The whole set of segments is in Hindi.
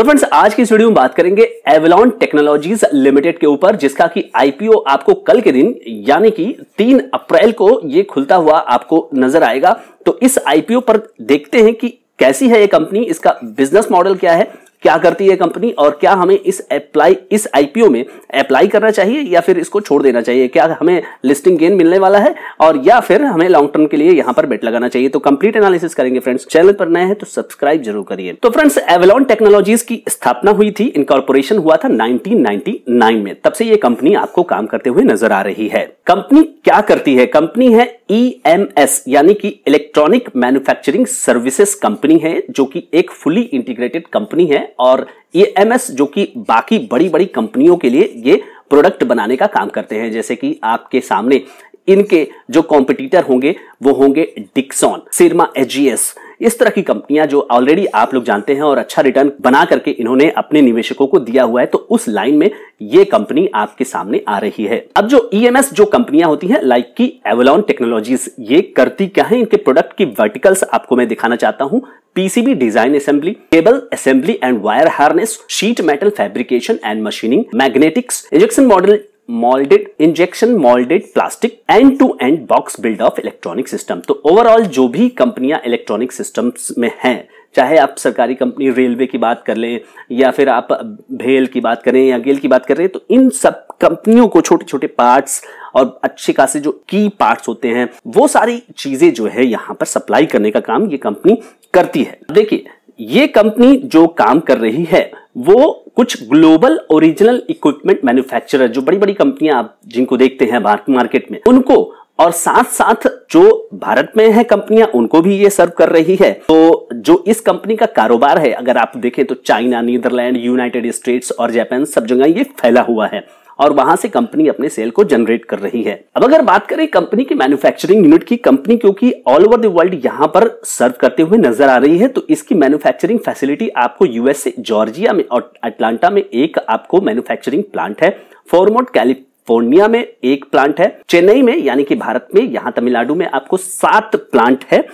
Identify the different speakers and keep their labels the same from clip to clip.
Speaker 1: तो फ्रेंड्स आज की इस वीडियो में बात करेंगे एवलॉन टेक्नोलॉजीज लिमिटेड के ऊपर, जिसका कि आईपीओ आपको कल के दिन यानी कि 3 अप्रैल को ये खुलता हुआ आपको नजर आएगा। तो इस आईपीओ पर देखते हैं कि कैसी है ये कंपनी, इसका बिजनेस मॉडल क्या है, क्या करती है कंपनी और क्या हमें इस आईपीओ में अप्लाई करना चाहिए या फिर इसको छोड़ देना चाहिए, क्या हमें लिस्टिंग गेन मिलने वाला है और या फिर हमें लॉन्ग टर्म के लिए यहां पर बेट लगाना चाहिए। तो कंप्लीट एनालिसिस करेंगे फ्रेंड्स। चैनल पर नए हैं तो सब्सक्राइब जरूर करिए। तो फ्रेंड्स एवलॉन टेक्नोलॉजीज की स्थापना हुई थी, इनकॉर्पोरेशन हुआ था 1999 में। तब से ये कंपनी आपको काम करते हुए नजर आ रही है। कंपनी क्या करती है? कंपनी है ईएमएस यानी कि इलेक्ट्रॉनिक मैन्युफैक्चरिंग सर्विसेज कंपनी है, जो कि एक फुली इंटीग्रेटेड कंपनी है। और ईएमएस जो कि बाकी बड़ी बड़ी कंपनियों के लिए ये प्रोडक्ट बनाने का काम करते हैं। जैसे कि आपके सामने इनके जो कॉम्पिटिटर होंगे वो होंगे डिक्सन, सिरमा, एजीएस, इस तरह की कंपनियां जो ऑलरेडी आप लोग जानते हैं और अच्छा रिटर्न बना करके इन्होंने अपने निवेशकों को दिया हुआ है। तो उस लाइन में ये कंपनी आपके सामने आ रही है। अब जो ईएमएस जो कंपनियां होती हैं लाइक की एवलॉन टेक्नोलॉजीज, ये करती क्या है? इनके प्रोडक्ट की वर्टिकल्स आपको मैं दिखाना चाहता हूं। PCB design assembly, cable assembly and wire harness, sheet metal fabrication and machining, magnetics, injection model, moulded, injection moulded plastic, end to end box build of electronic system. तो ओवरऑल जो भी कंपनियां इलेक्ट्रॉनिक सिस्टम्स में हैं, चाहे आप सरकारी कंपनी रेलवे की बात कर लें या फिर आप भेल की बात करें या गेल की बात कर रहे हैं, तो इन सब कंपनियों को छोटे छोटे पार्ट्स और अच्छे खासे जो की पार्ट्स होते हैं वो सारी चीजें जो है यहां पर सप्लाई करने का काम ये कंपनी करती है। देखिए ये कंपनी जो काम कर रही है वो कुछ ग्लोबल ओरिजिनल इक्विपमेंट मैन्युफैक्चरर, जो बड़ी बड़ी कंपनियां आप जिनको देखते हैं मार्केट में, उनको और साथ साथ जो भारत में है कंपनियां उनको भी ये सर्व कर रही है। तो जो इस कंपनी का कारोबार है अगर आप देखें तो चाइना, नीदरलैंड, यूनाइटेड स्टेट्स और जापान सब जगह ये फैला हुआ है और वहां से कंपनी अपने सेल को जनरेट कर रही है। अब अगर बात करें कंपनी की मैन्युफैक्चरिंग यूनिट की, कंपनी क्योंकि ऑल ओवर द वर्ल्ड यहां पर सर्व करते हुए नजर आ रही है, तो इसकी मैन्युफैक्चरिंग फैसिलिटी आपको यूएसए जॉर्जिया में और अटलांटा में एक आपको मैन्युफैक्चरिंग प्लांट है, फोरमोंट कैलिफोर्निया में एक प्लांट है, चेन्नई में यानी कि भारत में, यहां तमिलनाडु में आपको 7 प्लांट है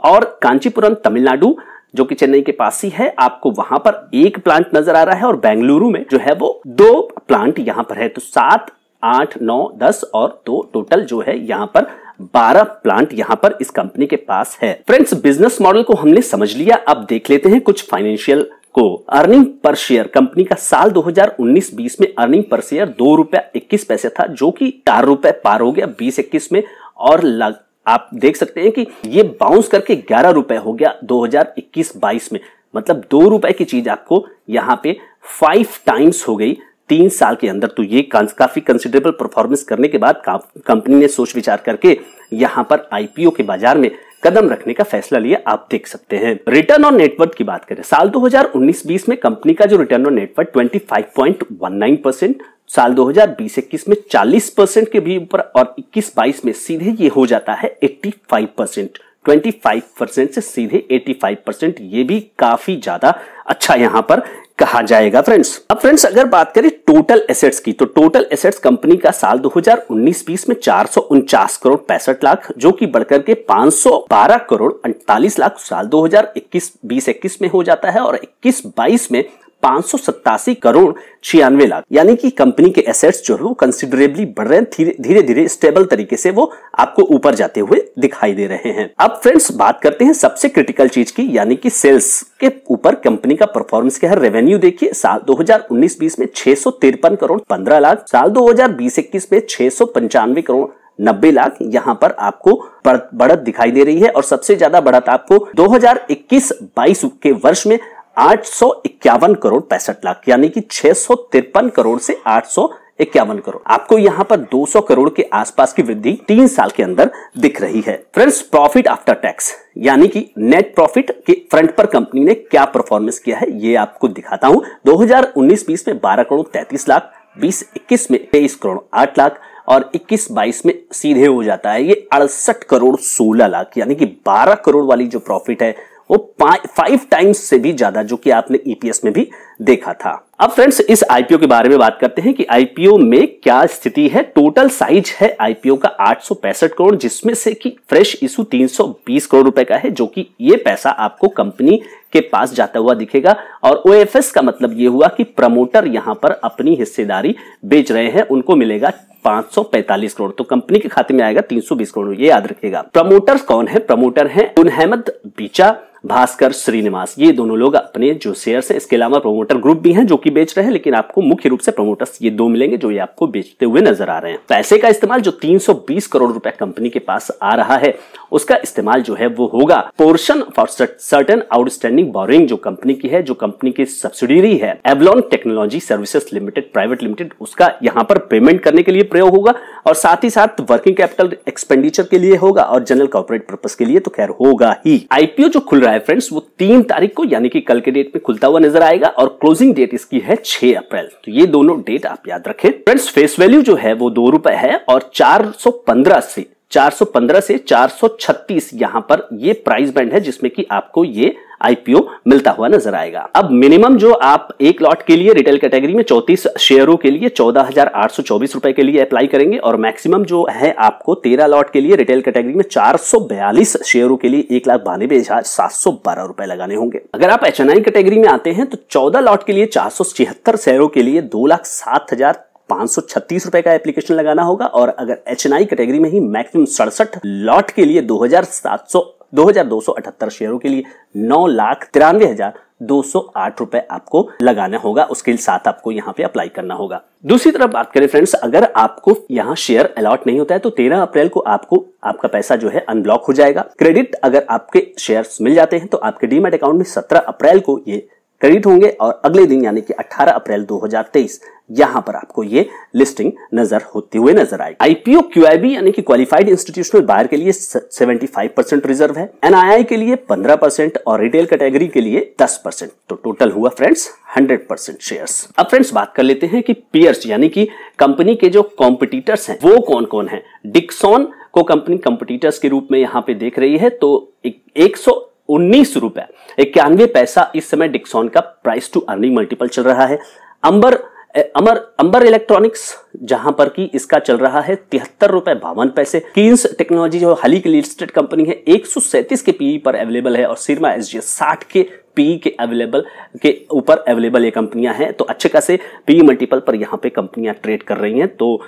Speaker 1: और कांचीपुरम तमिलनाडु जो कि चेन्नई के पास ही है, आपको वहां पर 1 प्लांट नजर आ रहा है और बेंगलुरु में जो है वो 2 प्लांट यहां पर है। तो 7, 8, 9, 10 और 2 टोटल जो है यहां पर 12 प्लांट यहां पर इस कंपनी के पास है। फ्रेंड्स बिजनेस मॉडल को हमने समझ लिया, अब देख लेते हैं कुछ फाइनेंशियल को। अर्निंग पर शेयर, कंपनी का साल 2019-20 में अर्निंग पर शेयर ₹2.21 था, जो कि ₹4 पार हो गया 2021 में और आप देख सकते हैं कि ये बाउंस करके ₹11 हो गया 2021-22 में। मतलब ₹2 की चीज आपको यहां पे 5 टाइम्स हो गई 3 साल के अंदर। तो ये काफी कंसिडरेबल परफॉर्मेंस करने के बाद कंपनी ने सोच विचार करके यहां पर आईपीओ के बाजार में कदम रखने का फैसला लिया, आप देख सकते हैं। रिटर्न ऑन नेटवर्थ की बात करें, साल 2019-20 में कंपनी का जो रिटर्न ऑन नेटवर्थ 25.19%, साल 2020-21 में 40% के भी ऊपर और 21-22 में सीधे ये हो जाता है 85%। 25% से सीधे 85%, ये भी काफी ज्यादा अच्छा यहां पर कहा जाएगा फ्रेंड्स। अब फ्रेंड्स अगर बात करें टोटल एसेट्स की, तो टोटल एसेट्स कंपनी का साल 2019-20 में 449 करोड़ 65 लाख, जो कि बढ़कर के 512 करोड़ 48 लाख साल 2021-21 में हो जाता है और 21-22 में 587 करोड़ 96 लाख। यानी कि कंपनी के एसेट्स जो है वो कंसिडरेबली बढ़ रहे हैं, धीरे धीरे स्टेबल तरीके से वो आपको ऊपर जाते हुए दिखाई दे रहे हैं। अब फ्रेंड्स बात करते हैं सबसे क्रिटिकल चीज की, यानी कि सेल्स के ऊपर कंपनी का परफॉर्मेंस क्या है। रेवेन्यू देखिए, साल 2019-20 में 653 करोड़ 15 लाख, साल 2020-21 में 695 करोड़ 90 लाख यहां पर आपको बढ़त दिखाई दे रही है। और सबसे ज्यादा बढ़त आपको 2021-22 के वर्ष में 851 करोड़ 65 लाख, यानी कि 653 करोड़ से 851 करोड़, आपको यहां पर 200 करोड़ के आसपास की वृद्धि 3 साल के अंदर दिख रही है। फ्रेंड्स प्रॉफिट आफ्टर टैक्स यानी कि नेट प्रॉफिट के फ्रंट पर कंपनी ने क्या परफॉर्मेंस किया है ये आपको दिखाता हूं। 2019-20 में 12 करोड़ 33 लाख, 20-21 में 23 करोड़ 8 लाख और 21-22 में सीधे हो जाता है ये 68 करोड़ 16 लाख, यानी कि 12 करोड़ वाली जो प्रॉफिट है वो 5 टाइम्स से भी ज्यादा, जो कि आपने ईपीएस में भी देखा था। अब फ्रेंड्स इस आईपीओ के बारे में बात करते हैं कि आईपीओ में क्या स्थिति है। टोटल साइज है आईपीओ का 865 करोड़, जिसमें से कि फ्रेश इशू 320 करोड़ रुपए का है, जो कि ये पैसा आपको कंपनी के पास जाता हुआ दिखेगा। और OFS का मतलब ये हुआ कि प्रमोटर यहां पर अपनी हिस्सेदारी बेच रहे हैं, उनको मिलेगा 545 करोड़, तो कंपनी के खाते में आएगा 320 करोड़, ये याद रखिएगा। प्रमोटर्स कौन है? प्रमोटर है अहमद बीचा, भास्कर श्रीनिवास, ये दोनों लोग अपने जो शेयर्स हैं, इसके अलावा प्रमोटर ग्रुप भी हैं जो कि बेच रहे हैं, लेकिन आपको मुख्य रूप से प्रमोटर्स ये दो मिलेंगे जो ये आपको बेचते हुए नजर आ रहे हैं। पैसे का इस्तेमाल जो 320 करोड़ रुपए कंपनी के पास आ रहा है, उसका इस्तेमाल जो है वो होगा portion for certain outstanding borrowing जो कंपनी की है, जो कंपनी की सब्सिडियरी है Avalon technology services limited private limited, उसका यहां पर पेमेंट करने के लिए प्रयोग होगा, और साथ ही साथ वर्किंग कैपिटल एक्सपेंडिचर के लिए होगा, और जनरल कॉर्पोरेट पर्पस के लिए तो खैर होगा ही। आईपीओ जो खुल रहा है फ्रेंड्स वो 3 तारीख को यानी कि कल के डेट में खुलता हुआ नजर आएगा, और क्लोजिंग डेट इसकी है 6 अप्रैल। तो ये दोनों डेट आप याद रखें फ्रेंड्स। फेस वैल्यू जो है वो ₹2 है, और 415 से 436 यहां पर ये प्राइस बैंड है जिसमें कि आपको ये आईपीओ मिलता हुआ नजर आएगा। अब मिनिमम जो आप एक लॉट के लिए रिटेल कैटेगरी में 34 शेयरों के लिए 14,824 रुपए के लिए अप्लाई करेंगे, और मैक्सिमम जो है आपको 13 लॉट के लिए रिटेल कैटेगरी में 442 शेयरों के लिए 1,92,712 रुपए लगाने होंगे। अगर आप HNI कैटेगरी में आते हैं तो 14 लॉट के लिए 476 शेयरों के लिए 2,07,536 रुपए का एप्लीकेशन लगाना होगा, और अगर HNI कैटेगरी में ही मैक्सिमम 67 लॉट के लिए 2,278 शेयरों के लिए 9,93,208 रुपए आपको लगाना होगा। उसके साथ आपको यहां पे अप्लाई करना होगा। दूसरी तरफ बात करें फ्रेंड्स, अगर आपको यहां शेयर अलॉट नहीं होता है तो 13 अप्रैल को आपको आपका पैसा जो है अनब्लॉक हो जाएगा। क्रेडिट अगर आपके शेयर्स मिल जाते हैं तो आपके डीमैट अकाउंट में 17 अप्रैल को ये क्रेडिट होंगे, और अगले दिन यानी कि 18 अप्रैल 2023 यहां पर आपको ये लिस्टिंग नजर होती हुए नजर आएगी। आईपीओ QIB यानी कि क्वालिफाइड इंस्टीट्यूशनल बायर के लिए 75% रिजर्व है, NII के लिए 15% और रिटेल कैटेगरी के लिए 10%, तो टोटल हुआ फ्रेंड्स 100% शेयर्स। अब फ्रेंड्स बात कर लेते हैं कि पीयर्स यानी कि कंपनी के जो कॉम्पिटिटर्स हैं वो कौन कौन है। डिक्सॉन को कंपनी कॉम्पिटिटर्स के रूप में यहां पे देख रही है, तो 119 रुपए 91 पैसा इस समय डिक्सॉन का प्राइस टू अर्निंग मल्टीपल चल रहा है। अंबर इलेक्ट्रॉनिक्स जहां पर की इसका चल रहा है 73 रुपए 52 पैसे। कीन्स टेक्नोलॉजी जो हाल ही की लिस्टेड कंपनी है 137 के पीई पर अवेलेबल है, और सिरमा SGS 60 के पीई के ऊपर अवेलेबल ये कंपनियां हैं, तो अच्छे खासे पीई मल्टीपल पर यहां पे कंपनियां ट्रेड कर रही हैं। तो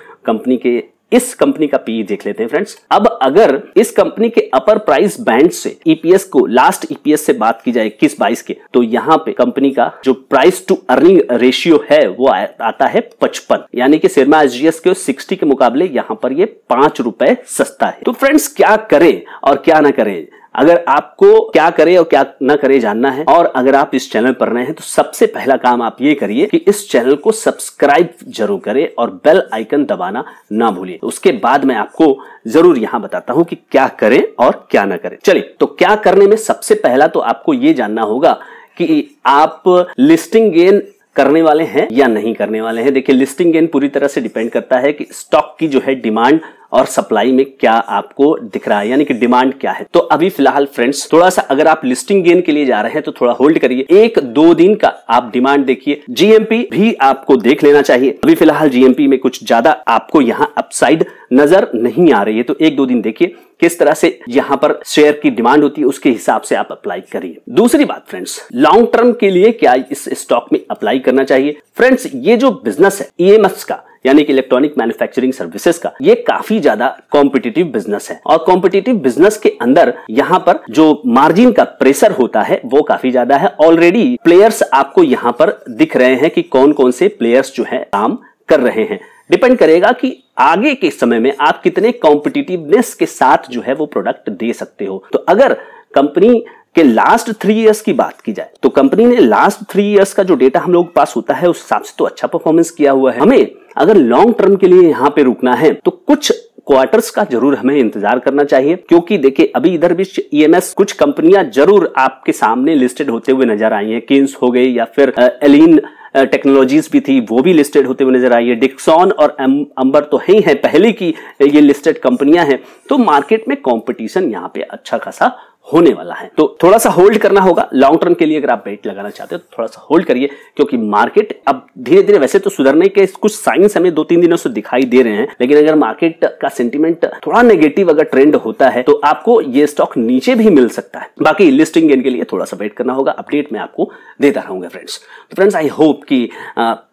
Speaker 1: इस कंपनी का पीई देख लेते हैं फ्रेंड्स। अब अगर इस कंपनी के अपर प्राइस बैंड से ईपीएस को लास्ट ईपीएस से बात की जाए 21-22 के, तो यहां पे कंपनी का जो प्राइस टू अर्निंग रेशियो है वो आता है 55, यानी कि सिरमा SGS के 60 के मुकाबले यहां पर ये 5 रुपए सस्ता है। तो फ्रेंड्स क्या करें और क्या ना करें, अगर आपको क्या करे और क्या ना करे जानना है, और अगर आप इस चैनल पर नए हैं तो सबसे पहला काम आप ये करिए कि इस चैनल को सब्सक्राइब जरूर करें और बेल आइकन दबाना ना भूलिए। उसके बाद मैं आपको जरूर यहां बताता हूं कि क्या करें और क्या ना करें। चलिए, तो क्या करने में सबसे पहला तो आपको ये जानना होगा कि आप लिस्टिंग गेन करने वाले हैं या नहीं करने वाले हैं। देखिए, लिस्टिंग गेन पूरी तरह से डिपेंड करता है कि स्टॉक की जो है डिमांड और सप्लाई में क्या आपको दिख रहा है, यानी कि डिमांड क्या है। तो अभी फिलहाल फ्रेंड्स थोड़ा सा अगर आप लिस्टिंग गेन के लिए जा रहे हैं तो थोड़ा होल्ड करिए, 1-2 दिन का आप डिमांड देखिए। जीएमपी भी आपको देख लेना चाहिए। अभी फिलहाल जीएमपी में कुछ ज्यादा आपको यहां अपसाइड नजर नहीं आ रही है, तो 1-2 दिन देखिए किस तरह से यहां पर शेयर की डिमांड होती है, उसके हिसाब से आप अप्लाई करिए। दूसरी बात फ्रेंड्स, लॉन्ग टर्म के लिए क्या इस स्टॉक में अप्लाई करना चाहिए। फ्रेंड्स, ये जो बिजनेस है EMS का यानी कि इलेक्ट्रॉनिक मैन्युफैक्चरिंग सर्विसेज का, ये काफी ज्यादा कॉम्पिटिटिव बिजनेस है, और कॉम्पिटिटिव बिजनेस के अंदर यहां पर जो मार्जिन का प्रेशर होता है वो काफी ज्यादा है। ऑलरेडी प्लेयर्स आपको यहां पर दिख रहे हैं कि कौन कौन से प्लेयर्स जो है काम कर रहे हैं। डिपेंड करेगा कि आगे के समय में आप कितने कॉम्पिटिटिवनेस के साथ जो है वो प्रोडक्ट दे सकते हो। तो अगर कंपनी के लास्ट 3 इयर्स की बात की जाए तो कंपनी ने लास्ट 3 इयर्स का जो डेटा हम लोग पास होता है उस हिसाब से तो अच्छा परफॉर्मेंस किया हुआ है। हमें अगर लॉन्ग टर्म के लिए यहां पे रुकना है तो कुछ क्वार्टर्स का जरूर हमें इंतजार करना चाहिए, क्योंकि देखिए अभी इधर भी EMS कुछ कंपनियां जरूर आपके सामने लिस्टेड होते हुए नजर आई हैं। किन्स हो गई या फिर एलिन टेक्नोलॉजीज भी थी, वो भी लिस्टेड होते हुए नजर आई है। डिक्सॉन और अंबर तो ही है, पहले की ये लिस्टेड कंपनियां हैं। तो मार्केट में कंपटीशन यहां पे अच्छा खासा होने वाला है। तो थोड़ा सा होल्ड करना होगा लॉन्ग टर्म के लिए। अगर आप बेट लगाना चाहते हो तो थोड़ा सा होल्ड करिए, क्योंकि मार्केट अब धीरे धीरे वैसे तो सुधरने के कुछ साइंस हमें 2-3 दिनों से दिखाई दे रहे हैं, लेकिन अगर मार्केट का सेंटीमेंट थोड़ा नेगेटिव अगर ट्रेंड होता है तो आपको ये स्टॉक नीचे भी मिल सकता है। बाकी लिस्टिंग गेन के लिए थोड़ा सा वेट करना होगा, अपडेट मैं आपको देता रहूंगा फ्रेंड्स। तो फ्रेंड्स आई होप कि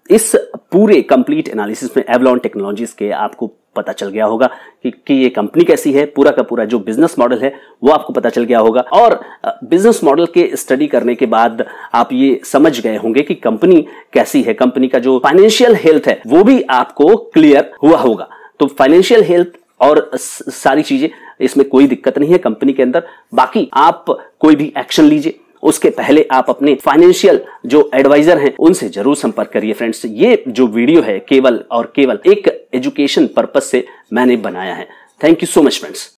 Speaker 1: इस पूरे कंप्लीट एनालिसिस में एवलॉन टेक्नोलॉजीज के आपको पता चल गया होगा कि ये कंपनी कैसी है, पूरा का पूरा जो बिजनेस मॉडल है वो आपको पता चल गया होगा। और बिजनेस मॉडल के स्टडी करने के बाद आप ये समझ गए होंगे कि कंपनी कैसी है, कंपनी का जो फाइनेंशियल हेल्थ है वो भी आपको क्लियर हुआ होगा। तो फाइनेंशियल हेल्थ और सारी चीजें, इसमें कोई दिक्कत नहीं है कंपनी के अंदर। बाकी आप कोई भी एक्शन लीजिए उसके पहले आप अपने फाइनेंशियल जो एडवाइजर हैं उनसे जरूर संपर्क करिए फ्रेंड्स। ये जो वीडियो है केवल और केवल एक एजुकेशन पर्पस से मैंने बनाया है। Thank you so much friends.